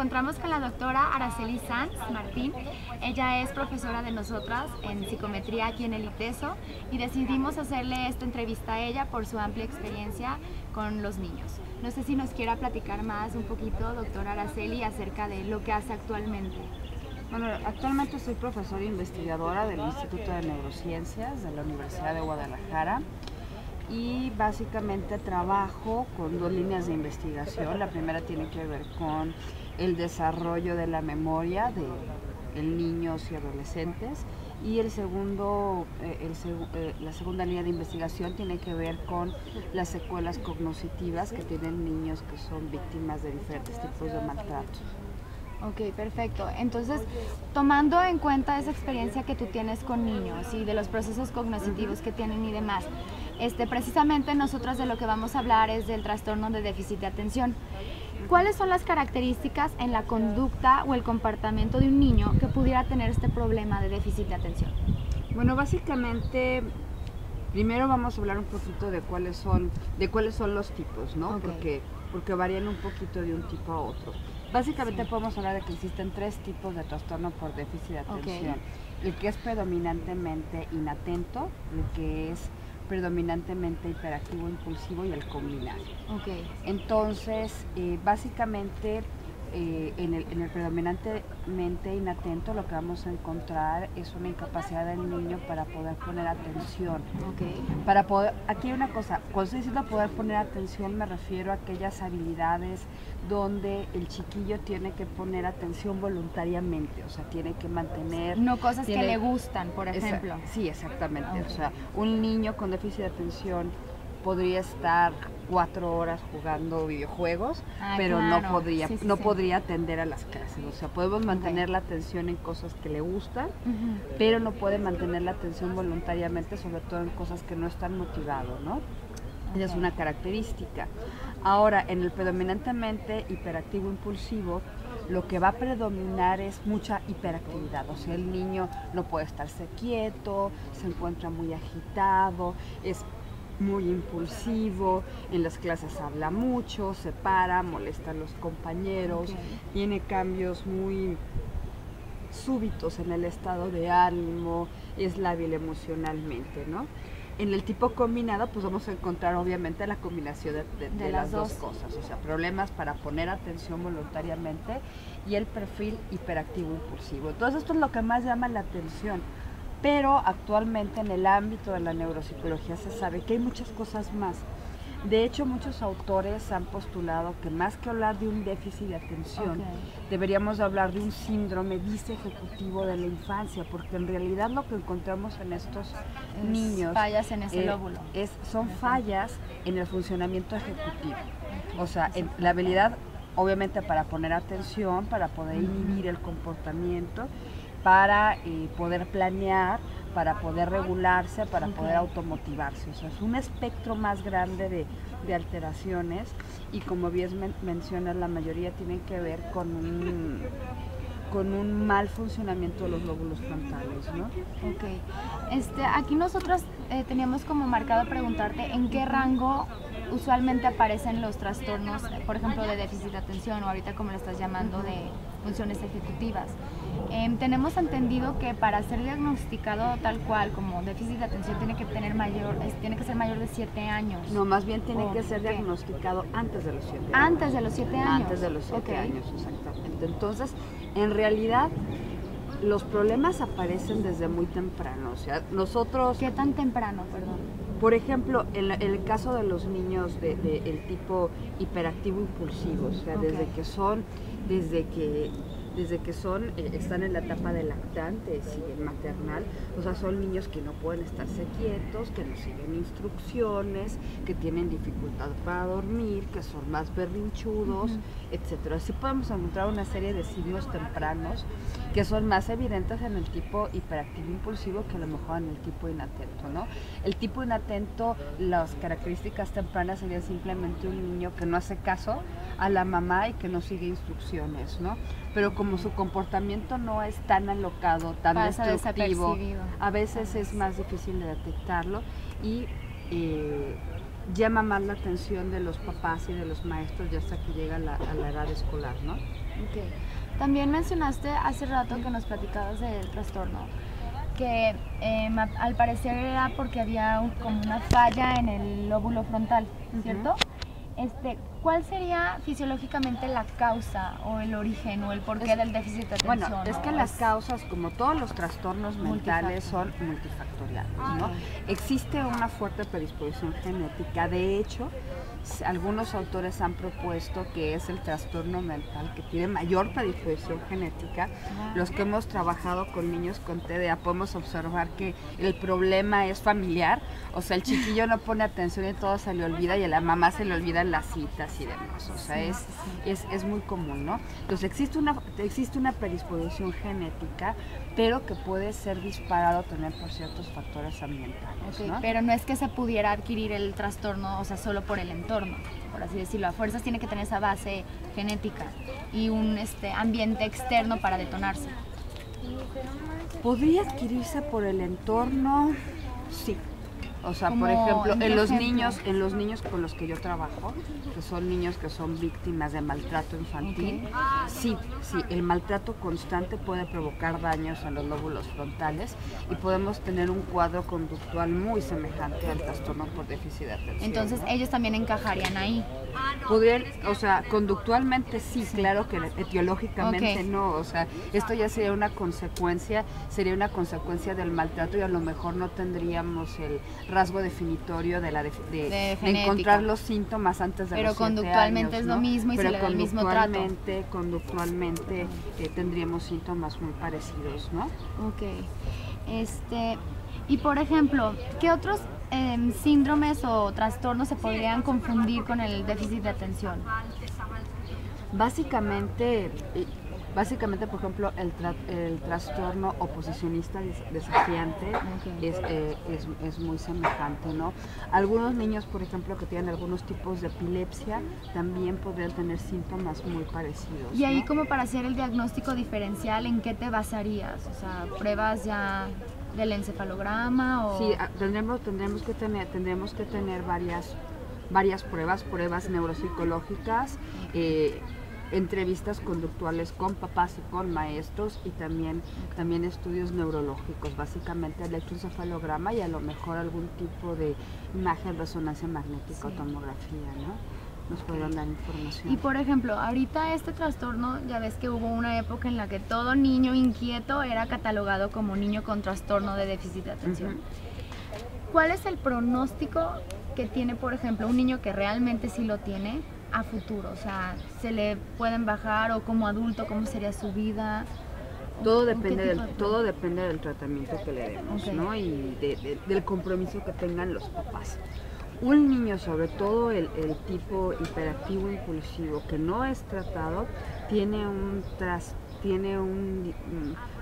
encontramos con la doctora Araceli Sanz Martín. Ella es profesora de nosotras en psicometría aquí en el ITESO y decidimos hacerle esta entrevista a ella por su amplia experiencia con los niños. No sé si nos quiera platicar más un poquito, doctora Araceli, acerca de lo que hace actualmente. Bueno, actualmente soy profesora e investigadora del Instituto de Neurociencias de la Universidad de Guadalajara y básicamente trabajo con dos líneas de investigación. La primera tiene que ver con el desarrollo de la memoria de niños y adolescentes y la segunda línea de investigación tiene que ver con las secuelas cognitivas que tienen niños que son víctimas de diferentes tipos de maltrato. Ok, perfecto. Entonces, tomando en cuenta esa experiencia que tú tienes con niños y de los procesos cognitivos que tienen y demás, precisamente nosotras de lo que vamos a hablar es del trastorno de déficit de atención. ¿Cuáles son las características en la conducta o el comportamiento de un niño que pudiera tener este problema de déficit de atención? Bueno, básicamente, primero vamos a hablar un poquito de cuáles son los tipos, ¿no? Okay. Porque varían un poquito de un tipo a otro. Básicamente podemos hablar de que existen tres tipos de trastorno por déficit de atención. El que es predominantemente inatento, el que es predominantemente hiperactivo impulsivo y el combinado. Entonces, básicamente en el predominantemente inatento lo que vamos a encontrar es una incapacidad del niño para poder poner atención. Aquí hay una cosa, cuando estoy diciendo poder poner atención me refiero a aquellas habilidades donde el chiquillo tiene que poner atención voluntariamente, o sea, tiene que mantener... No cosas que le gustan, por ejemplo. Sí, exactamente. O sea, un niño con déficit de atención podría estar 4 horas jugando videojuegos, pero claro, no podría atender a las clases. O sea, podemos mantener la atención en cosas que le gustan, pero no puede mantener la atención voluntariamente, sobre todo en cosas que no están motivados, ¿no? Esa es una característica. Ahora, en el predominantemente hiperactivo impulsivo, lo que va a predominar es mucha hiperactividad. O sea, el niño no puede estarse quieto, se encuentra muy agitado, es muy impulsivo, en las clases habla mucho, se para, molesta a los compañeros, tiene cambios muy súbitos en el estado de ánimo, es lábil emocionalmente, ¿no? En el tipo combinado, pues vamos a encontrar obviamente la combinación de las dos cosas, o sea, problemas para poner atención voluntariamente y el perfil hiperactivo impulsivo. Entonces esto es lo que más llama la atención. Pero actualmente en el ámbito de la neuropsicología se sabe que hay muchas cosas más. De hecho, muchos autores han postulado que más que hablar de un déficit de atención, deberíamos hablar de un síndrome disejecutivo de la infancia, porque en realidad lo que encontramos en estos niños... Fallas en ese lóbulo. Son fallas en el funcionamiento ejecutivo. O sea, en la habilidad, obviamente, para poner atención, para poder inhibir el comportamiento, para poder planear, para poder regularse, para poder automotivarse. O sea, es un espectro más grande de alteraciones y como bien mencionas, la mayoría tienen que ver con un mal funcionamiento de los lóbulos frontales, ¿no? Aquí nosotros teníamos como marcado preguntarte en qué rango usualmente aparecen los trastornos, por ejemplo, de déficit de atención o ahorita como lo estás llamando de funciones ejecutivas. Tenemos entendido que para ser diagnosticado tal cual como déficit de atención tiene que ser mayor de 7 años. No, más bien tiene que ser diagnosticado antes de los 7 años. Antes de los 7 años. Antes de los 7 años, exactamente. Entonces, en realidad, los problemas aparecen desde muy temprano. O sea, nosotros... ¿Qué tan temprano, perdón? Por ejemplo, en el caso de los niños del tipo hiperactivo impulsivo, o sea, están en la etapa de lactante, siguen maternal, o sea, son niños que no pueden estarse quietos, que no siguen instrucciones, que tienen dificultad para dormir, que son más berrinchudos, etcétera. Así podemos encontrar una serie de signos tempranos que son más evidentes en el tipo hiperactivo impulsivo que a lo mejor en el tipo inatento, ¿no? El tipo inatento, las características tempranas serían simplemente un niño que no hace caso a la mamá y que no sigue instrucciones, ¿no? Pero como su comportamiento no es tan alocado, tan destructivo, a veces es más difícil de detectarlo y llama más la atención de los papás y de los maestros ya hasta que llega a la edad escolar, ¿no? Okay. También mencionaste hace rato que nos platicabas del trastorno, que al parecer era porque había como una falla en el lóbulo frontal, ¿cierto? ¿Cuál sería fisiológicamente la causa o el origen o el porqué del déficit de atención? Bueno, es que las causas, como todos los trastornos mentales, son multifactoriales, ¿no? Existe una fuerte predisposición genética. De hecho, algunos autores han propuesto que es el trastorno mental que tiene mayor predisposición genética. Los que hemos trabajado con niños con TDA podemos observar que el problema es familiar, o sea, el chiquillo no pone atención y todo se le olvida y a la mamá se le olvidan las citas y demás, o sea, es muy común, ¿no? Entonces existe una predisposición genética, pero que puede ser disparado también por ciertos factores ambientales, ¿no? Pero no es que se pudiera adquirir el trastorno, o sea, solo por el entorno, por así decirlo. A fuerzas tiene que tener esa base genética y un ambiente externo para detonarse. ¿Podría adquirirse por el entorno? Sí. O sea, por ejemplo, en los niños con los que yo trabajo, que son niños que son víctimas de maltrato infantil, sí, el maltrato constante puede provocar daños en los lóbulos frontales y podemos tener un cuadro conductual muy semejante al trastorno por déficit de atención. Entonces, ¿no? Ellos también encajarían ahí. Podrían, o sea, conductualmente sí, claro que etiológicamente no, o sea, esto ya sería una consecuencia del maltrato y a lo mejor no tendríamos el rasgo definitorio de encontrar los síntomas antes de los 7 años. Pero conductualmente es lo mismo y se le da el mismo trato. Conductualmente tendríamos síntomas muy parecidos, ¿no? Ok. Y por ejemplo, ¿qué otros síndromes o trastornos se podrían confundir con el déficit de atención? Básicamente, por ejemplo, el trastorno oposicionista desafiante es muy semejante, ¿no? Algunos niños, por ejemplo, que tienen algunos tipos de epilepsia, también podrían tener síntomas muy parecidos. Y ahí, ¿no? como para hacer el diagnóstico diferencial, ¿en qué te basarías? O sea, ¿pruebas ya del encefalograma? O... Sí, tendremos que tener varias pruebas neuropsicológicas, entrevistas conductuales con papás y con maestros y también estudios neurológicos, básicamente electroencefalograma y a lo mejor algún tipo de imagen, resonancia magnética o tomografía, ¿no? Nos podrán dar información. Y por ejemplo, ahorita este trastorno, ya ves que hubo una época en la que todo niño inquieto era catalogado como niño con trastorno de déficit de atención. ¿Cuál es el pronóstico que tiene, por ejemplo, un niño que realmente sí lo tiene a futuro? O sea, ¿se le pueden bajar o como adulto cómo sería su vida? Todo depende del tratamiento que le demos, ¿no? Y del compromiso que tengan los papás. Un niño, sobre todo el tipo hiperactivo impulsivo que no es tratado, tiene un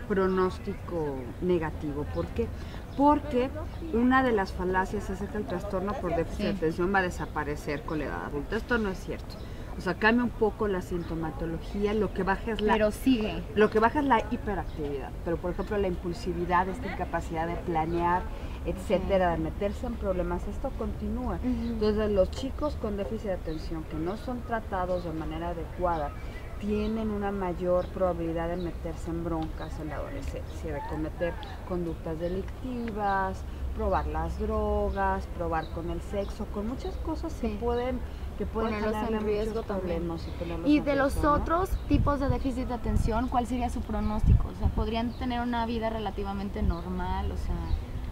pronóstico negativo. ¿Por qué? Porque una de las falacias es que el trastorno por déficit de atención va a desaparecer con la edad adulta. Esto no es cierto. O sea, cambia un poco la sintomatología, lo que baja es la hiperactividad. Pero, por ejemplo, la impulsividad, esta incapacidad de planear, etcétera, de meterse en problemas, esto continúa. Entonces, los chicos con déficit de atención que no son tratados de manera adecuada tienen una mayor probabilidad de meterse en broncas en la adolescencia, de cometer conductas delictivas, probar las drogas, probar con el sexo, con muchas cosas que pueden ponerlos en riesgo también. Y de los otros tipos de déficit de atención, ¿cuál sería su pronóstico? O sea, ¿podrían tener una vida relativamente normal? O sea,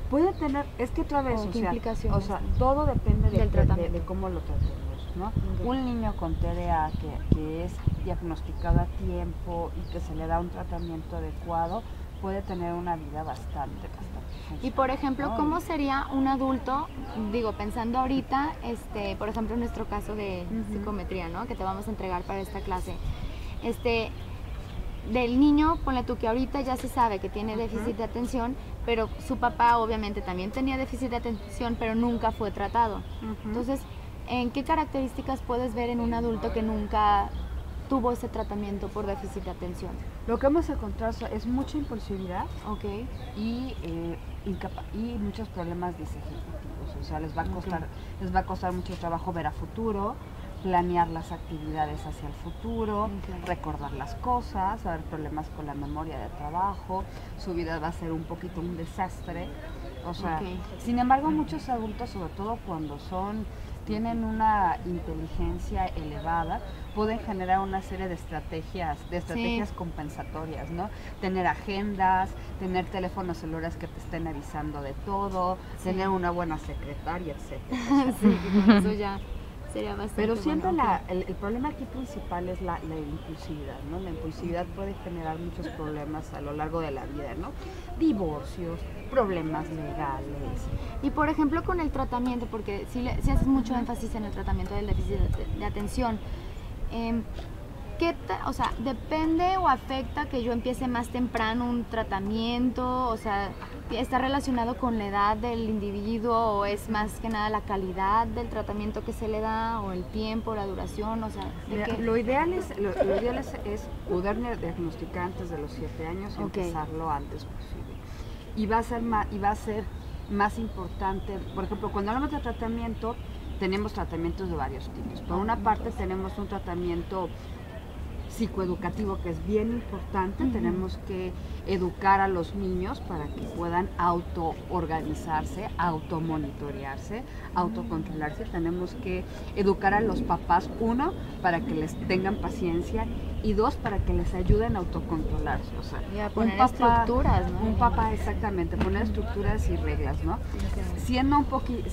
pueden tener, es que otra vez, o sea, todo depende del tratamiento, de cómo lo tratemos, ¿no? Un niño con TDA que es diagnosticado a tiempo y que se le da un tratamiento adecuado, puede tener una vida bastante Y por ejemplo, ¿cómo sería un adulto, digo, pensando ahorita, por ejemplo, en nuestro caso de psicometría, ¿no? Que te vamos a entregar para esta clase, del niño, ponle tú que ahorita ya se sabe que tiene déficit de atención, pero su papá obviamente también tenía déficit de atención, pero nunca fue tratado. Entonces, ¿en qué características puedes ver en un adulto que nunca tuvo ese tratamiento por déficit de atención? Lo que hemos encontrado es mucha impulsividad y y muchos problemas disejecutivos, o sea, les va a costar mucho trabajo ver a futuro, planear las actividades hacia el futuro, recordar las cosas, va a haber problemas con la memoria de trabajo, su vida va a ser un poquito un desastre, o sea, sin embargo muchos adultos, sobre todo cuando tienen una inteligencia elevada, pueden generar una serie de estrategias compensatorias, ¿no? Tener agendas, tener teléfonos celulares que te estén avisando de todo, tener una buena secretaria, etcétera. Sí, con eso ya sería bastante. Pero siempre bueno. el problema aquí principal es la impulsividad, ¿no? La impulsividad puede generar muchos problemas a lo largo de la vida, ¿no? Divorcios, problemas legales. Y por ejemplo con el tratamiento, porque si haces mucho énfasis en el tratamiento del déficit de atención, o sea, ¿depende o afecta que yo empiece más temprano un tratamiento? O sea, ¿está relacionado con la edad del individuo o es más que nada la calidad del tratamiento que se le da o el tiempo, la duración? O sea, lo ideal es poder diagnosticar antes de los 7 años y empezarlo antes posible. Y va a ser más importante, por ejemplo, cuando hablamos de tratamiento, tenemos tratamientos de varios tipos. Por una parte tenemos un tratamiento psicoeducativo que es bien importante, tenemos que educar a los niños para que puedan autoorganizarse, automonitorearse, autocontrolarse, tenemos que educar a los papás, 1, para que les tengan paciencia y 2, para que les ayuden a autocontrolarse, o sea, y a poner estructuras, ¿no? Un papá, exactamente, poner estructuras y reglas, ¿no? Siendo un poquito,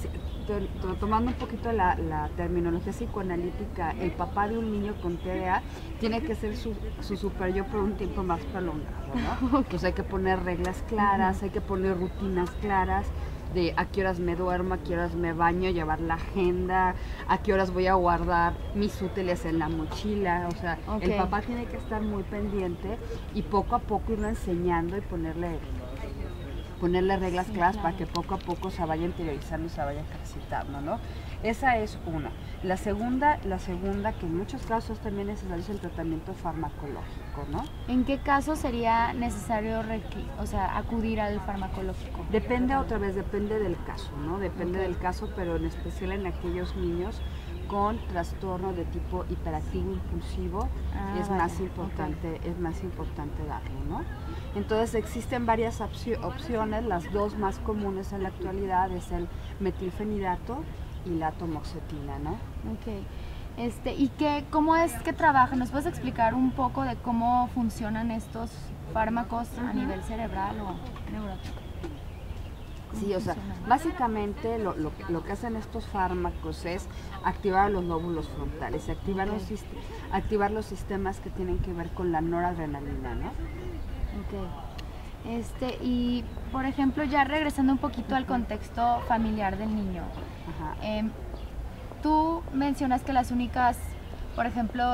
tomando un poquito la terminología psicoanalítica, el papá de un niño con TDA tiene que ser su super yo por un tiempo más prolongado, ¿no? Entonces hay que poner reglas claras, hay que poner rutinas claras de a qué horas me duermo, a qué horas me baño, llevar la agenda, a qué horas voy a guardar mis útiles en la mochila, o sea, el papá tiene que estar muy pendiente y poco a poco irlo enseñando y ponerle reglas claras para que poco a poco se vaya interiorizando y se vaya ejercitando, ¿no? Esa es una. La segunda, que en muchos casos también es necesario, es el tratamiento farmacológico, ¿no? ¿En qué caso sería necesario acudir al farmacológico? Depende del caso, ¿no? Depende del caso, pero en especial en aquellos niños con trastorno de tipo hiperactivo impulsivo es más importante darlo, ¿no? Entonces existen varias opciones, las dos más comunes en la actualidad es el metilfenidato y la atomoxetina, ¿no? ¿Y cómo es que trabajan? ¿Nos puedes explicar un poco de cómo funcionan estos fármacos a nivel cerebral o neurológico? Sí, o sea, básicamente lo que hacen estos fármacos es activar los lóbulos frontales, activar los sistemas que tienen que ver con la noradrenalina, ¿no? Y por ejemplo, ya regresando un poquito al contexto familiar del niño, tú mencionas que las únicas, por ejemplo,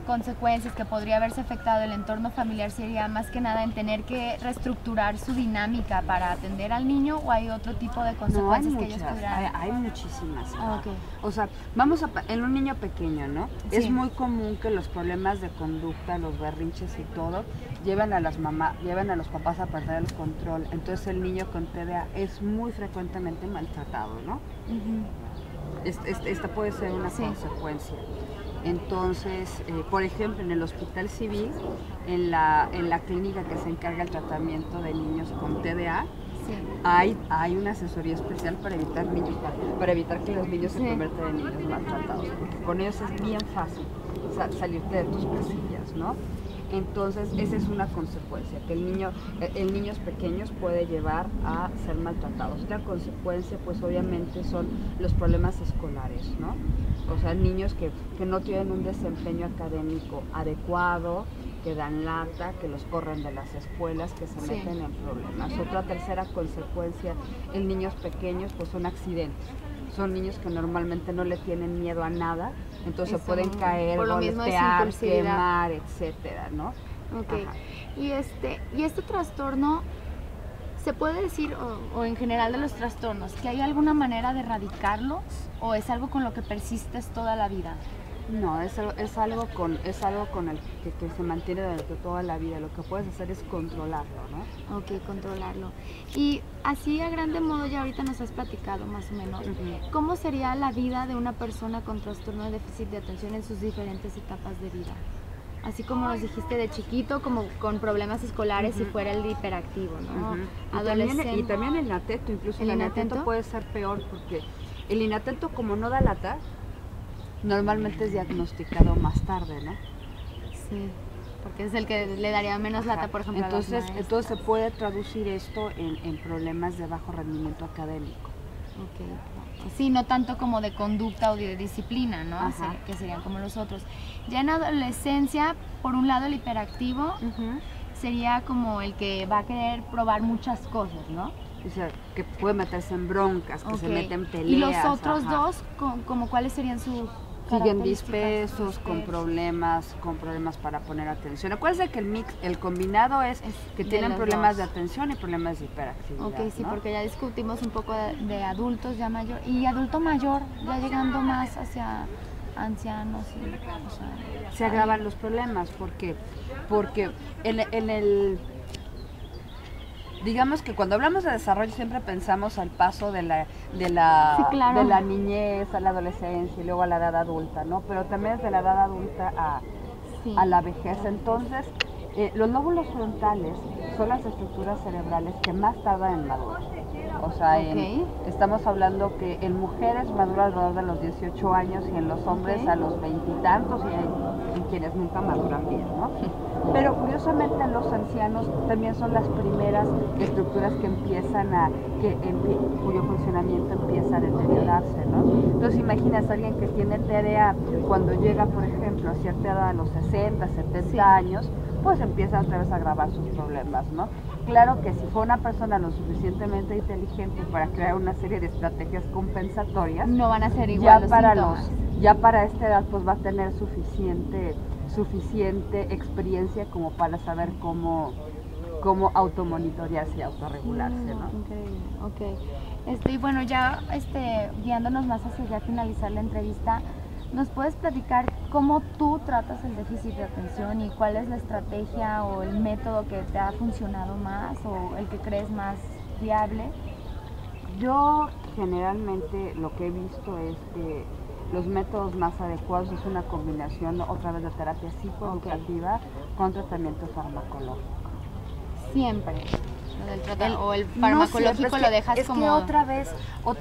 consecuencias que podría haberse afectado el entorno familiar sería más que nada en tener que reestructurar su dinámica para atender al niño, o hay otro tipo de consecuencias que ellos pudieran. Hay muchísimas. O sea, en un niño pequeño, ¿no? Sí. Es muy común que los problemas de conducta, los berrinches y todo, lleven a los papás a perder el control. Entonces el niño con TDA es muy frecuentemente maltratado, ¿no? Esta puede ser una consecuencia. Entonces, por ejemplo, en el Hospital Civil, en la clínica que se encarga del tratamiento de niños con TDA, hay una asesoría especial para evitar que los niños se conviertan en niños maltratados, porque con ellos es bien fácil salirte de tus casillas, ¿no? Entonces, esa es una consecuencia, que el niños pequeños puede llevar a ser maltratados. Otra consecuencia, pues obviamente, son los problemas escolares, ¿no? O sea, niños que no tienen un desempeño académico adecuado, que dan lata, que los corren de las escuelas, que se meten en problemas. Otra tercera consecuencia en niños pequeños, pues son accidentes. Son niños que normalmente no le tienen miedo a nada, entonces pueden caer, golpear, quemar, etcétera, ¿no? Y este trastorno, ¿se puede decir, o en general de los trastornos, que hay alguna manera de erradicarlos o es algo con lo que persistes toda la vida? No, es algo con el que se mantiene durante toda la vida. Lo que puedes hacer es controlarlo, ¿no? Ok, controlarlo. Y así a grande modo, ya ahorita nos has platicado más o menos, ¿cómo sería la vida de una persona con trastorno de déficit de atención en sus diferentes etapas de vida? Así como nos dijiste de chiquito, como con problemas escolares, si fuera el hiperactivo, ¿no? Y también el inateto, incluso el inateto puede ser peor, porque el inateto, como no da lata, normalmente es diagnosticado más tarde, ¿no? Sí, porque es el que le daría menos lata, por ejemplo, entonces se puede traducir esto en problemas de bajo rendimiento académico. Ok. Sí, no tanto como de conducta o de disciplina, ¿no? Que serían como los otros. Ya en adolescencia, por un lado el hiperactivo sería como el que va a querer probar muchas cosas, ¿no? O sea, que puede meterse en broncas, que se mete en peleas. ¿Y los otros dos, como cuáles serían sus siguen dispersos, con problemas para poner atención? Acuérdense que el combinado es que tienen problemas de atención y problemas de hiperactividad. Ok, sí, ¿no? Porque ya discutimos un poco de adultos ya mayor y adulto mayor, ya llegando más hacia ancianos. Se agravan los problemas porque en el... Digamos que cuando hablamos de desarrollo siempre pensamos al paso de la niñez a la adolescencia y luego a la edad adulta, ¿no? Pero también es de la edad adulta a la vejez. Entonces, los lóbulos frontales son las estructuras cerebrales que más tardan en madurar. O sea, estamos hablando que en mujeres madura alrededor de los 18 años y en los hombres a los 20 y tantos, y hay quienes nunca maduran bien, ¿no? Pero curiosamente en los ancianos también son las primeras estructuras que empiezan cuyo funcionamiento empieza a deteriorarse, ¿no? Entonces imaginas a alguien que tiene TDA cuando llega, por ejemplo, a cierta edad, a los 60, 70 años, pues empieza otra vez a agravar sus problemas, ¿no? Claro que si fue una persona lo suficientemente inteligente para crear una serie de estrategias compensatorias, no van a ser igual ya para esta edad pues va a tener suficiente experiencia como para saber cómo automonitorearse y autorregularse, ¿no? Increíble, ok. Y bueno, ya guiándonos más hacia ya finalizar la entrevista, ¿nos puedes platicar cómo tú tratas el déficit de atención y cuál es la estrategia o el método que te ha funcionado más o el que crees más viable? Yo generalmente lo que he visto es que los métodos más adecuados es una combinación otra vez de terapia psicoeducativa con tratamiento farmacológico. Siempre. O el farmacológico lo dejas como... Es que otra vez, o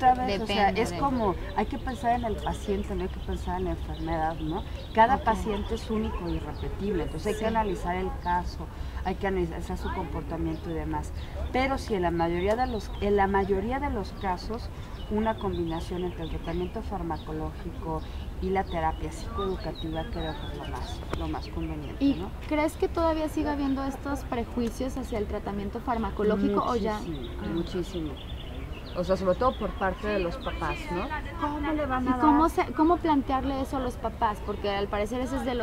sea, es como, hay que pensar en el paciente, no hay que pensar en la enfermedad, ¿no? Cada paciente es único y irrepetible, entonces hay que analizar el caso, hay que analizar su comportamiento y demás. Pero si en la mayoría de los casos, una combinación entre el tratamiento farmacológico y la terapia psicoeducativa creo que es lo más conveniente, ¿Y ¿no? crees que todavía sigue habiendo estos prejuicios hacia el tratamiento farmacológico o ya? Muchísimo. O sea, sobre todo por parte de los papás, ¿no? ¿Cómo le van a dar? ¿Cómo plantearle eso a los papás? Porque al parecer esa es de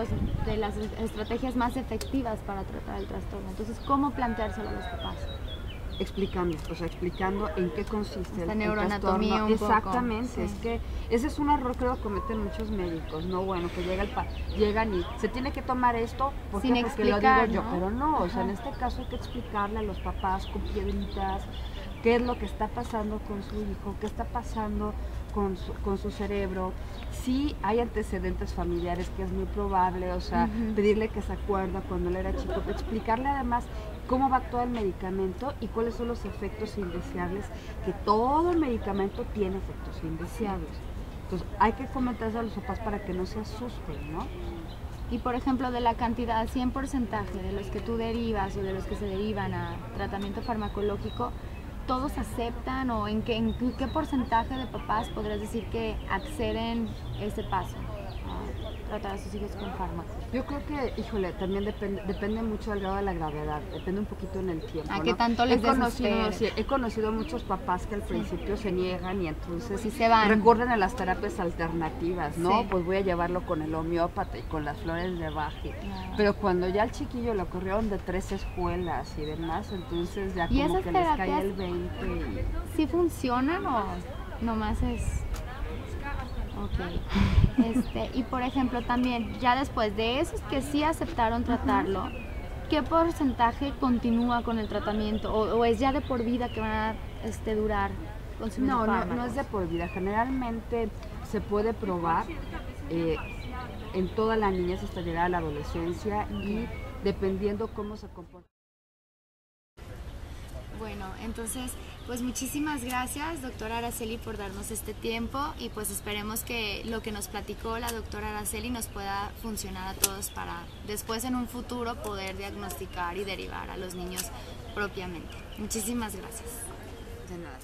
las estrategias más efectivas para tratar el trastorno. Entonces, ¿cómo planteárselo a los papás? Explicando en qué consiste la neuroanatomía un Exactamente, poco. Es que ese es un error que lo cometen muchos médicos, ¿no? Bueno, que llegan y se tiene que tomar esto porque lo digo yo, pero no, o sea, en este caso hay que explicarle a los papás con piedritas qué es lo que está pasando con su hijo, qué está pasando con su cerebro, si hay antecedentes familiares, que es muy probable, o sea, pedirle que se acuerda cuando él era chico, explicarle además cómo va a actuar el medicamento y cuáles son los efectos indeseables, que todo el medicamento tiene efectos indeseables. Entonces hay que comentarse a los papás para que no se asusten, ¿no? Y por ejemplo, de la cantidad, 100% de los que tú derivas o de los que se derivan a tratamiento farmacológico, ¿todos aceptan o en qué porcentaje de papás podrías decir que acceden ese paso a tratar a sus hijos con fármacos? Yo creo que, híjole, también depende mucho del grado de la gravedad, depende un poquito en el tiempo, ¿no? ¿Qué tanto les he conocido muchos papás que al principio se niegan y entonces se van. Recurren a las terapias alternativas, ¿no? Sí. Pues voy a llevarlo con el homeópata y con las flores de Bach. Pero cuando ya al chiquillo lo corrieron de 3 escuelas y demás, entonces ya como que les cae el 20. ¿Sí funcionan o nomás es...? Ok. Y por ejemplo también, ya después de esos que sí aceptaron tratarlo, ¿qué porcentaje continúa con el tratamiento? ¿O es ya de por vida que van a durar consumiendo fármacos? No es de por vida. Generalmente se puede probar en toda la niñez hasta llegar a la adolescencia y dependiendo cómo se comporta. Bueno, entonces, pues muchísimas gracias, doctora Araceli, por darnos este tiempo y pues esperemos que lo que nos platicó la doctora Araceli nos pueda funcionar a todos para después en un futuro poder diagnosticar y derivar a los niños propiamente. Muchísimas gracias. De nada.